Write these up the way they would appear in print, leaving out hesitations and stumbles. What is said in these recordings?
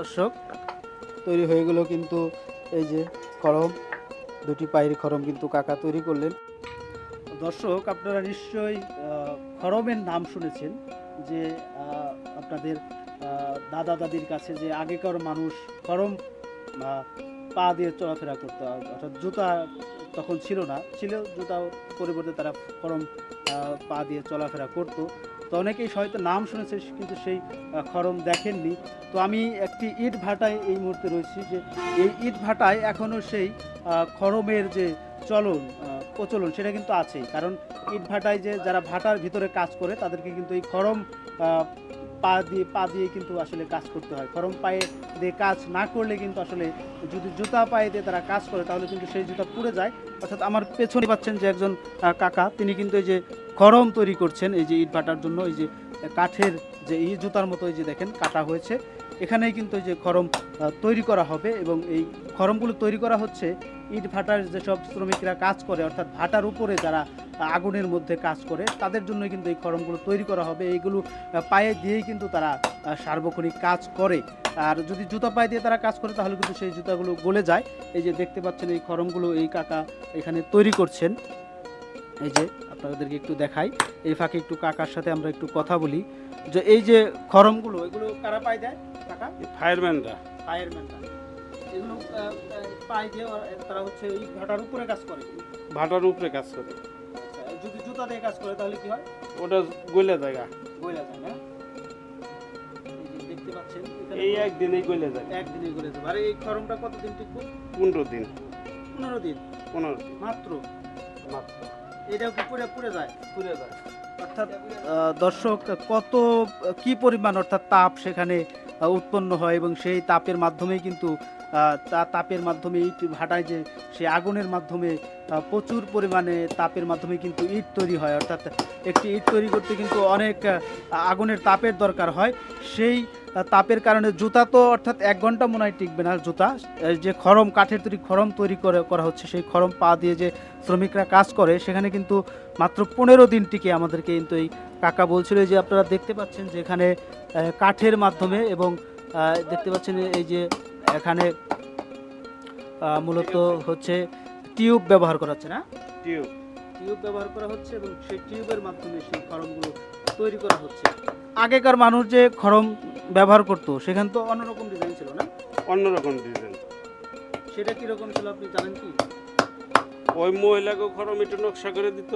দর্শক তৈরি হয়ে গেল কিন্তু এই যে খড়ম, দুটি পায়ের খড়ম কিন্তু কাকা তৈরি করলেন। দর্শক আপনারা নিশ্চয়ই খড়মের নাম শুনেছেন, যে আপনাদের দাদা দাদির কাছে যে আগেকার মানুষ খড়ম পা দিয়ে চলাফেরা করতো, অর্থাৎ জুতা তখন ছিল না, ছিল জুতা পরিবর্তে তারা খড়ম পা দিয়ে চলাফেরা করতো। তো অনেকেই হয়তো নাম শুনেছে কিন্তু সেই খড়ম দেখেননি। তো আমি একটি ইট ভাটায় এই মুহূর্তে রয়েছি, যে এই ইট ভাটায় এখনও সেই খড়মের যে চলন প্রচলন সেটা কিন্তু আছেই। কারণ ইট ভাটায় যে যারা ভাটার ভিতরে কাজ করে তাদেরকে কিন্তু এই খড়ম পা দিয়ে কিন্তু আসলে কাজ করতে হয়। খড়ম পায়ে দিয়ে কাজ না করলে কিন্তু আসলে যদি জুতা পায়ে দিয়ে তারা কাজ করে তাহলে কিন্তু সেই জুতা পুড়ে যায়। অর্থাৎ আমার পেছনে পাচ্ছেন যে একজন কাকা, তিনি কিন্তু এই যে খড়ম তৈরি করছেন এই যে ইট ভাটার জন্য। এই যে কাঠের যে এই জুতার মতো এই যে দেখেন কাটা হয়েছে, এখানেই কিন্তু এই যে খড়ম তৈরি করা হবে, এবং এই খড়মগুলো তৈরি করা হচ্ছে ইট ভাটার যেসব শ্রমিকরা কাজ করে, অর্থাৎ ভাটার উপরে যারা আগুনের মধ্যে কাজ করে তাদের জন্য কিন্তু এই খড়মগুলো তৈরি করা হবে। এইগুলো পায়ে দিয়েই কিন্তু তারা সার্বক্ষণিক কাজ করে। আর যদি জুতা পায়ে দিয়ে তারা কাজ করে তাহলে কিন্তু সেই জুতাগুলো গলে যায়। এই যে দেখতে পাচ্ছেন এই খড়মগুলো এই কাকা এখানে তৈরি করছেন। এই যে আপনাদেরকে একটু দেখাই, এই ফাঁকে একটু কাকার সাথে আমরা একটু কথা বলি, যে এই যে খড়মগুলো এগুলো কারা পায়ে দেয় কাকা? ফায়ারম্যানরা। ফায়ারম্যানরা এগুলো পায়ে দিয়ে তারা হচ্ছে এই ভাটার উপরে কাজ করে। ভাটার উপরে কাজ করে। আচ্ছা, যদি জুতা দিয়ে কাজ করে তাহলে কি হয়? ওটা গলে জায়গা গলে যায় না? এই যে দেখতে পাচ্ছেন এই একদিনেই গলে যায়। একদিনে গলে যাবে। আর এই খড়মটা কতদিন টিকবে? 15 দিন। 15 দিন 15 দিন মাত্র? মাত্র। এটাও কি পুড়ে যায়? পুড়ে যায়। অর্থাৎ দর্শক কত কি পরিমাণ অর্থাৎ তাপ সেখানে উৎপন্ন হয়, এবং সেই তাপের মাধ্যমেই কিন্তু তাপের মাধ্যমে ইট ভাটায় যে সেই আগুনের মাধ্যমে প্রচুর পরিমাণে তাপের মাধ্যমে কিন্তু ইট তৈরি হয়। অর্থাৎ একটি ইট তৈরি করতে কিন্তু অনেক আগুনের তাপের দরকার হয়। সেই তাপের কারণে জুতা তো অর্থাৎ 1 ঘন্টা মনে হয় টিকবে না জুতা। যে খড়ম, কাঠের তৈরি খড়ম তৈরি করা হচ্ছে, সেই খড়ম পা দিয়ে যে শ্রমিকরা কাজ করে সেখানে কিন্তু মাত্র 15 দিন টিকে আমাদেরকে কিন্তু এই কাকা বলছিল। যে আপনারা দেখতে পাচ্ছেন যে এখানে কাঠের মাধ্যমে, এবং দেখতে পাচ্ছেন এই যে এখানে মূলত হচ্ছে টিউব ব্যবহার করা হচ্ছে না? টিউব ব্যবহার করা হচ্ছে, এবং সেই টিউবের মাধ্যমে সেই খড়মগুলো তৈরি করা হচ্ছে। আগেকার মানুষ যে খড়ম ব্যবহার করতো সেখানে তো অন্যরকম ডিজাইন ছিল না? অন্যরকম ডিজাইন। সেটা কিরকম ছিল আপনি জানেন কি? ওই মহিলাকে খরম একটু নকশা করে দিত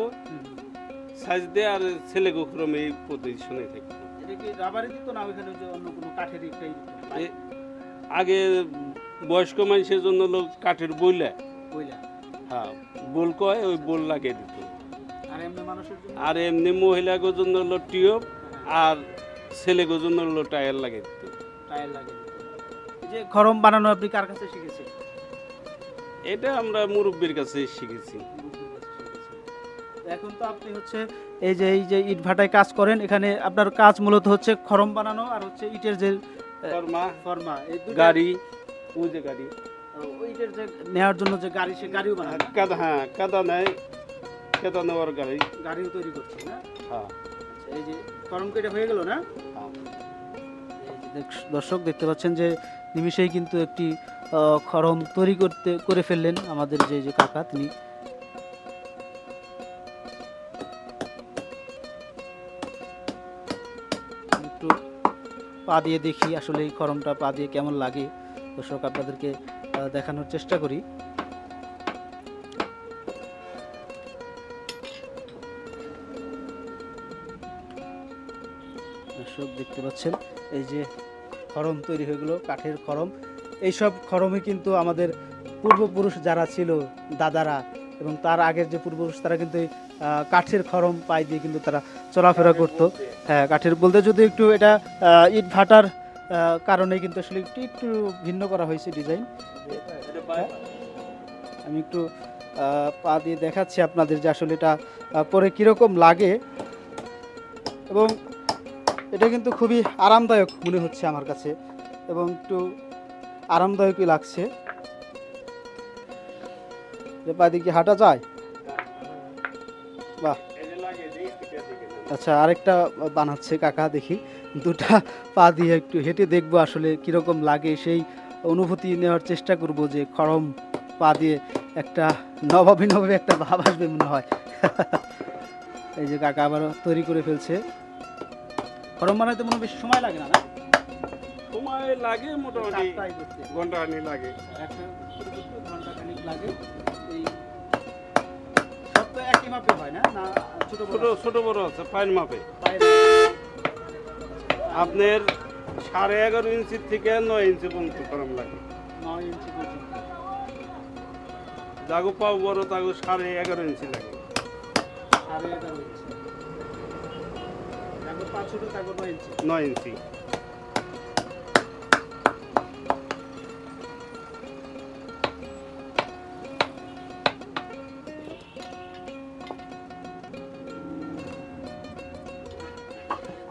সাইজ দিয়ে, আর ছেলেকে খরম এই পজিশনে থাকতো। এটা কি রাবারে দিত না ওইখানে যে অন্য কোনো কাঠের একটাই দিত? আগে বয়স্ক মানুষের জন্য লোক কাঠের বইলা, হ্যাঁ বোল কয়, ওই বোল লাগিয়ে দিত। আর এমনি মহিলাদের জন্য হলো টিউব, আর ছেলেদের জন্য হলো টায়ার লাগিয়ে দিত। যে খড়ম বানানো আপনি কার কাছে শিখেছেন? এটা আমরা মুরব্বীর কাছে শিখেছি। এখন তো আপনি হচ্ছে এই যে ইট ভাটায় কাজ করেন, এখানে আপনার কাজ মূলত হচ্ছে খড়ম বানানো আর হচ্ছে ইটের যে ফর্মা এই গাড়ি, ওই যে গাড়ি, ইটের যে নেওয়ার জন্য যে গাড়ি, সে গাড়িও বানান। কাদা, হ্যাঁ কাদা নেয়, কাদা নেওয়ার গাড়িও তৈরি করছে না? হ্যাঁ। এই যে খড়ম কেটে হয়ে গেল না? দর্শক দেখতে পাচ্ছেন যে নিমিষেই কিন্তু একটি খড়ম তৈরি করে ফেললেন আমাদের যে কাকা, তিনি। একটু পা দিয়ে দেখি আসলে এই খড়মটা পা দিয়ে কেমন লাগে, দর্শক আপনাদেরকে দেখানোর চেষ্টা করি। দর্শক দেখতে পাচ্ছেন এই যে খড়ম তৈরি হয়ে গেল, কাঠের খড়ম। এইসব খড়মই কিন্তু আমাদের পূর্বপুরুষ যারা ছিল, দাদারা এবং তার আগের যে পূর্বপুরুষ, তারা কিন্তু কাঠের খড়ম পায়ে দিয়ে কিন্তু তারা চলাফেরা করতো। হ্যাঁ, কাঠের বলতে যদি একটু এটা ইট ভাটার কারণে কিন্তু আসলে একটু ভিন্ন করা হয়েছে ডিজাইন। আমি একটু পা দিয়ে দেখাচ্ছি আপনাদের যে আসলে এটা পরে কীরকম লাগে, এবং এটা কিন্তু খুবই আরামদায়ক মনে হচ্ছে আমার কাছে, এবং একটু আরামদায়কই লাগছে। পা দিয়ে কি হাঁটা যায়? বাহ, আচ্ছা আরেকটা বানাচ্ছে কাকা, দেখি দুটা পা দিয়ে একটু হেঁটে দেখবো আসলে কীরকম লাগে, সেই অনুভূতি নেওয়ার চেষ্টা করব যে খড়ম পা দিয়ে একটা নবাবী নবাবী একটা ভাব আসবে মনে হয়। এই যে কাকা আবারও তৈরি করে ফেলছে। খড়ম বানাইতে মনে হয় বেশি সময় লাগে না, না? সময় লাগে মোটামুটি ঘন্টা খানিক লাগে। একটা ঘন্টা খানিক লাগে। এই সব তো একই মাপে হয় না, না ছোট ছোট ছোট বড় আছে পায়ের মাপে। পায়ের আপনার 11.5 ইঞ্চি থেকে 9 ইঞ্চি পর্যন্ত খরম লাগে। 9 ইঞ্চি পর্যন্ত। যাগো পাও বড় তাগো 11.5 ইঞ্চি লাগে। 11.5 ইঞ্চি। তারপর 5 ছোট তারপর 9 ইঞ্চি। 9 ইঞ্চি।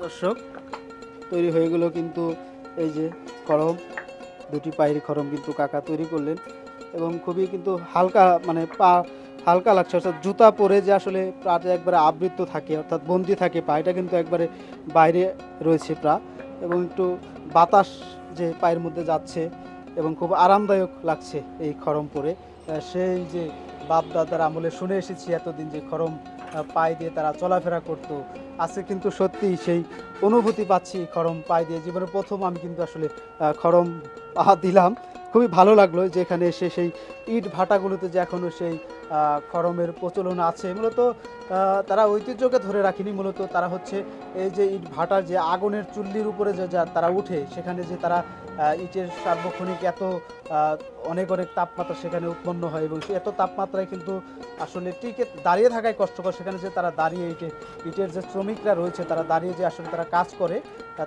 দর্শক তৈরি হয়ে গেল কিন্তু এই যে খড়ম, দুটি পায়ের খড়ম কিন্তু কাকা তৈরি করলেন এবং খুবই কিন্তু হালকা, মানে পা হালকা লাগছে, অর্থাৎ জুতা পরে যে আসলে পাটা একবারে আবৃত থাকে, অর্থাৎ বন্দি থাকে পাটা কিন্তু একবারে বাইরে রয়েছে পা, এবং একটু বাতাস যে পায়ের মধ্যে যাচ্ছে এবং খুব আরামদায়ক লাগছে এই খড়ম পরে। সেই যে বাপ দাদার আমলে শুনে এসেছি এতদিন যে খড়ম পায়ে দিয়ে তারা চলাফেরা করতো, আজকে কিন্তু সত্যি সেই অনুভূতি পাচ্ছি খড়ম পায়ে দিয়ে। জীবনের প্রথম আমি কিন্তু আসলে খড়ম পা দিলাম, খুবই ভালো লাগলো যেখানে এসে সেই ইট ভাটাগুলোতে যে এখনও সেই খড়মের প্রচলন আছে। মূলত তারা ঐতিহ্যকে ধরে রাখেনি, মূলত তারা হচ্ছে এই যে ইট ভাটার যে আগুনের চুল্লির উপরে যে তারা উঠে, সেখানে যে তারা ইটের সার্বক্ষণিক এত অনেক অনেক তাপমাত্রা সেখানে উৎপন্ন হয় এবং এত তাপমাত্রায় কিন্তু আসলে টিকে দাঁড়িয়ে থাকায় কষ্টকর। সেখানে যে তারা দাঁড়িয়ে ইটের যে শ্রমিকরা রয়েছে তারা দাঁড়িয়ে যে আসলে তারা কাজ করে,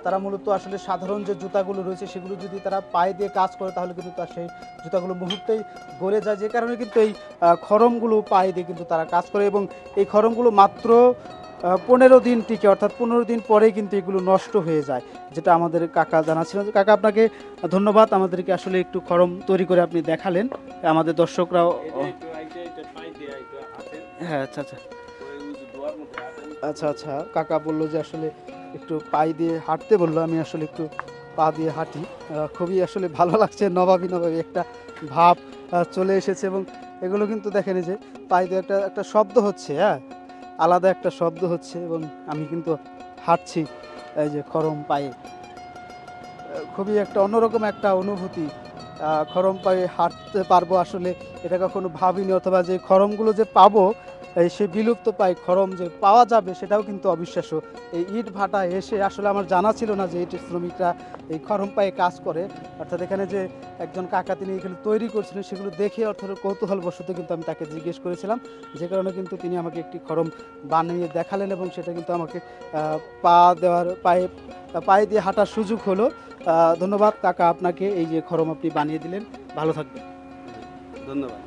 তারা মূলত আসলে সাধারণ যে জুতাগুলো রয়েছে সেগুলো যদি তারা পায়ে দিয়ে কাজ করে তাহলে কিন্তু তার সেই জুতাগুলো মুহূর্তেই গলে যায়, যে কারণে কিন্তু এই খড়মগুলো পায়ে দিয়ে কিন্তু তারা কাজ করে এবং এই খড়মগুলো মাত্র 15 দিন টিকে, অর্থাৎ 15 দিন পরেই কিন্তু এগুলো নষ্ট হয়ে যায়, যেটা আমাদের কাকা জানাচ্ছিলেন। কাকা আপনাকে ধন্যবাদ, আমাদেরকে আসলে একটু খড়ম তৈরি করে আপনি দেখালেন, আমাদের দর্শকরাও। হ্যাঁ, আচ্ছা আচ্ছা আচ্ছা আচ্ছা কাকা বললো যে আসলে একটু পায়ে দিয়ে হাঁটতে বললো, আমি আসলে একটু পা দিয়ে হাঁটি। খুবই আসলে ভালো লাগছে, নবাবী নবাবী একটা ভাব চলে এসেছে এবং এগুলো কিন্তু দেখেন যে পায়ে দিয়ে একটা একটা শব্দ হচ্ছে, হ্যাঁ আলাদা একটা শব্দ হচ্ছে এবং আমি কিন্তু হাঁটছি এই যে খড়ম পায়ে। খুবই একটা অন্যরকম একটা অনুভূতি, খড়ম পায়ে হাঁটতে পারবো আসলে এটা কখনো ভাবিনি, অথবা যে খড়মগুলো যে পাবো সেই বিলুপ্ত পাই খড়ম যে পাওয়া যাবে সেটাও কিন্তু অবিশ্বাস্য। এই ইট ভাটা এসে আসলে আমার জানা ছিল না যে ইটের শ্রমিকরা এই খড়ম পায়ে কাজ করে, অর্থাৎ এখানে যে একজন কাকা তিনি এগুলো তৈরি করছিলেন সেগুলো দেখে অর্থাৎ কৌতূহলবশত কিন্তু আমি তাকে জিজ্ঞেস করেছিলাম, যে কারণে কিন্তু তিনি আমাকে একটি খড়ম বানিয়ে দেখালেন এবং সেটা কিন্তু আমাকে পা দেওয়ার পায়ে দিয়ে হাঁটার সুযোগ হলো। ধন্যবাদ কাকা আপনাকে, এই যে খড়ম আপনি বানিয়ে দিলেন, ভালো থাকবেন। ধন্যবাদ।